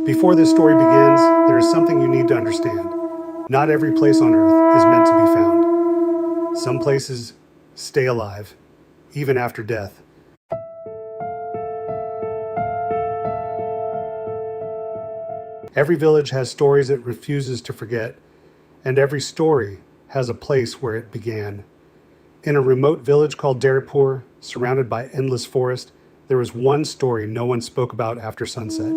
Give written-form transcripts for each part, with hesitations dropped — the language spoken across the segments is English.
Before this story begins, there is something you need to understand. Not every place on earth is meant to be found. Some places stay alive, even after death. Every village has stories it refuses to forget, and every story has a place where it began. In a remote village called Daripur, surrounded by endless forest, there was one story no one spoke about after sunset.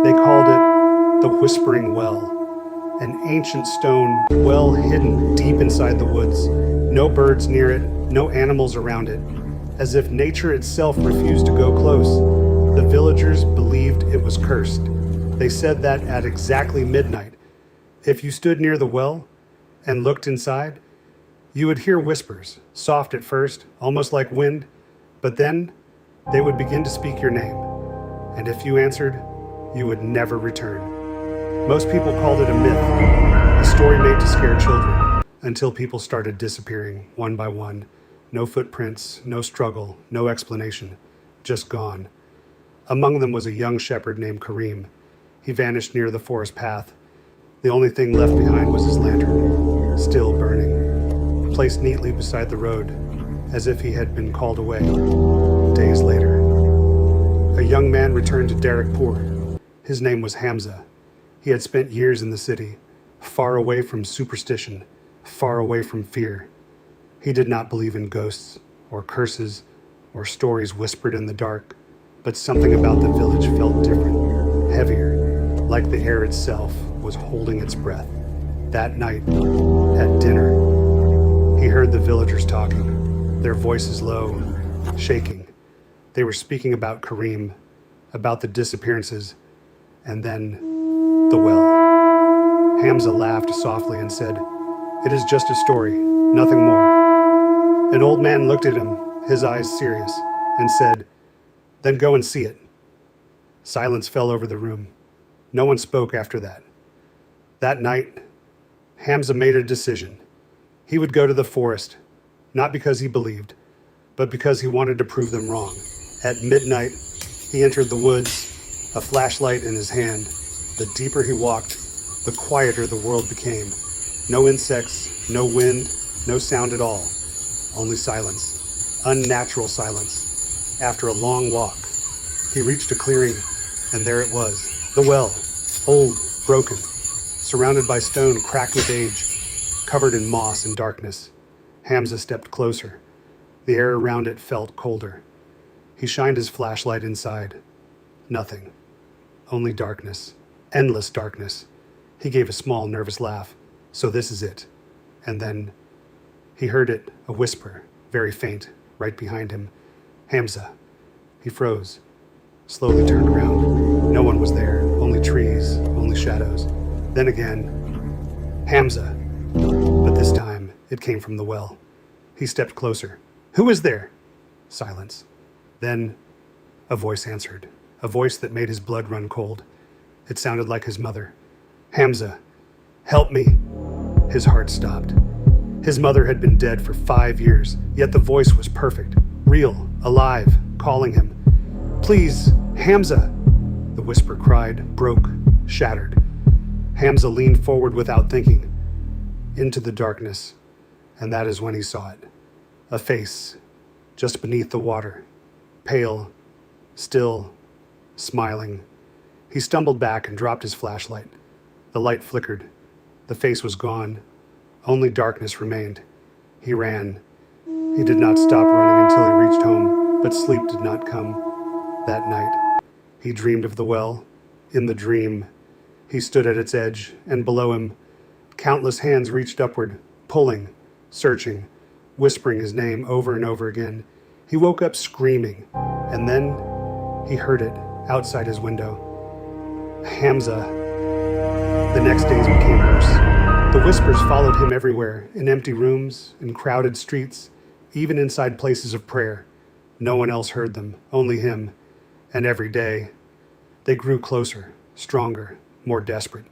They called it the Whispering Well, an ancient stone well hidden deep inside the woods. No birds near it, no animals around it. As if nature itself refused to go close, the villagers believed it was cursed. They said that at exactly midnight, if you stood near the well and looked inside, you would hear whispers, soft at first, almost like wind, but then they would begin to speak your name. And if you answered, you would never return. Most people called it a myth, a story made to scare children, until people started disappearing one by one. No footprints, no struggle, no explanation, just gone. Among them was a young shepherd named Kareem. He vanished near the forest path. The only thing left behind was his lantern, still burning, placed neatly beside the road, as if he had been called away. Days later, a young man returned to Darikpur. His name was Hamza. He had spent years in the city, far away from superstition, far away from fear. He did not believe in ghosts, or curses, or stories whispered in the dark, but something about the village felt different, heavier, like the air itself was holding its breath. That night, at dinner, he heard the villagers talking, their voices low, shaking. They were speaking about Kareem, about the disappearances, and then the well. Hamza laughed softly and said, "It is just a story, nothing more." An old man looked at him, his eyes serious, and said, "Then go and see it." Silence fell over the room. No one spoke after that. That night, Hamza made a decision. He would go to the forest, not because he believed, but because he wanted to prove them wrong. At midnight, he entered the woods, a flashlight in his hand. The deeper he walked, the quieter the world became. No insects, no wind, no sound at all. Only silence, unnatural silence. After a long walk, he reached a clearing, and there it was, the well, old, broken, surrounded by stone cracked with age, covered in moss and darkness. Hamza stepped closer. The air around it felt colder. He shined his flashlight inside. Nothing. Only darkness. Endless darkness. He gave a small, nervous laugh. So this is it. And then he heard it, a whisper, very faint, right behind him. "Hamza." He froze, slowly turned around. No one was there, only trees, only shadows. Then again, "Hamza." But this time, it came from the well. He stepped closer. "Who is there?" Silence. Then a voice answered, a voice that made his blood run cold. It sounded like his mother. "Hamza, help me." His heart stopped. His mother had been dead for 5 years, yet the voice was perfect, real, alive, calling him. "Please, Hamza." The whisper cried, broke, shattered. Hamza leaned forward without thinking, into the darkness, and that is when he saw it. A face, just beneath the water, pale, still, smiling. He stumbled back and dropped his flashlight. The light flickered. The face was gone. Only darkness remained. He ran. He did not stop running until he reached home, but sleep did not come. That night, he dreamed of the well. In the dream, he stood at its edge, and below him, countless hands reached upward, pulling, searching, whispering his name over and over again. He woke up screaming, and then he heard it outside his window. "Hamza." The next days became worse. The whispers followed him everywhere, in empty rooms, in crowded streets, even inside places of prayer. No one else heard them, only him. And every day, they grew closer, stronger, more desperate.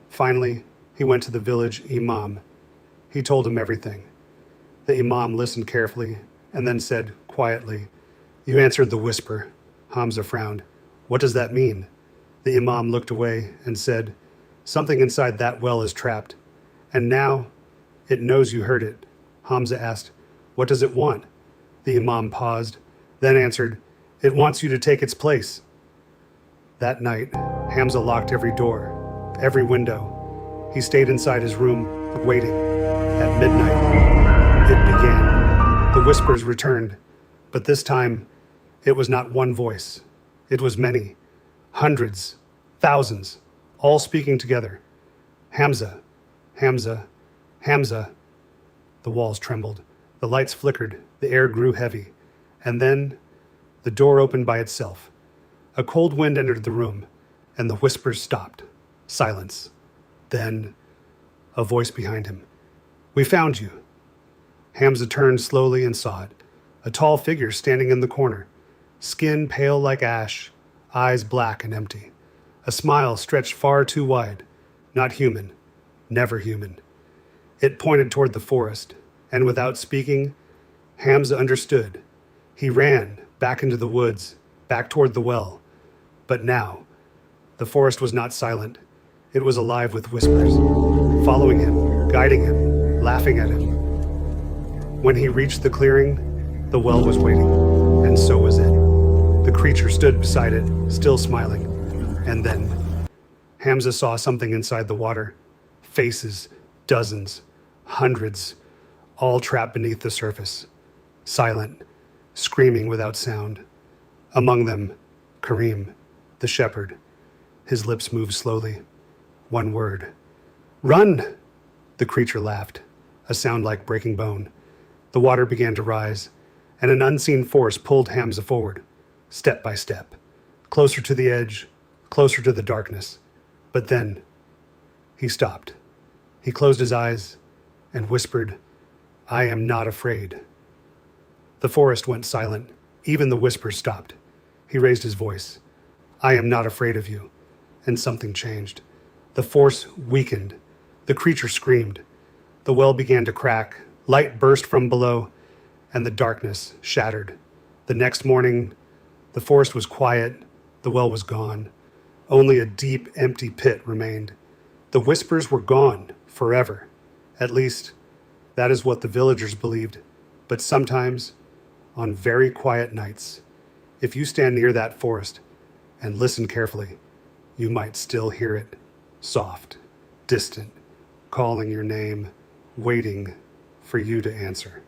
Finally, he went to the village imam. He told him everything. The imam listened carefully and then said quietly, "You answered the whisper." Hamza frowned. "What does that mean?" The imam looked away and said, "Something inside that well is trapped. And now it knows you heard it." Hamza asked, "What does it want?" The imam paused, then answered, "It wants you to take its place." That night, Hamza locked every door, every window. He stayed inside his room, waiting. At midnight, it began. The whispers returned, but this time, it was not one voice. It was many, hundreds, thousands, all speaking together. "Hamza, Hamza, Hamza." The walls trembled, the lights flickered, the air grew heavy, and then the door opened by itself. A cold wind entered the room, and the whispers stopped. Silence. Then, a voice behind him. "We found you." Hamza turned slowly and saw it. A tall figure standing in the corner, skin pale like ash, eyes black and empty. A smile stretched far too wide. Not human. Never human. It pointed toward the forest, and without speaking, Hamza understood. He ran back into the woods, back toward the well. But now, the forest was not silent. It was alive with whispers, following him, guiding him, laughing at him. When he reached the clearing, the well was waiting, and so was it. The creature stood beside it, still smiling. And then, Hamza saw something inside the water. Faces, dozens, hundreds, all trapped beneath the surface. Silent, screaming without sound. Among them, Kareem, the shepherd. His lips moved slowly. One word. "Run!" The creature laughed, a sound like breaking bone. The water began to rise, and an unseen force pulled Hamza forward, step by step, closer to the edge, closer to the darkness. But then, he stopped. He closed his eyes and whispered, "I am not afraid." The forest went silent. Even the whispers stopped. He raised his voice. "I am not afraid of you." And something changed. The force weakened. The creature screamed. The well began to crack. Light burst from below, and the darkness shattered. The next morning, the forest was quiet. The well was gone. Only a deep, empty pit remained. The whispers were gone forever. At least, that is what the villagers believed. But sometimes, on very quiet nights, if you stand near that forest and listen carefully, you might still hear it, soft, distant, calling your name, waiting for you to answer.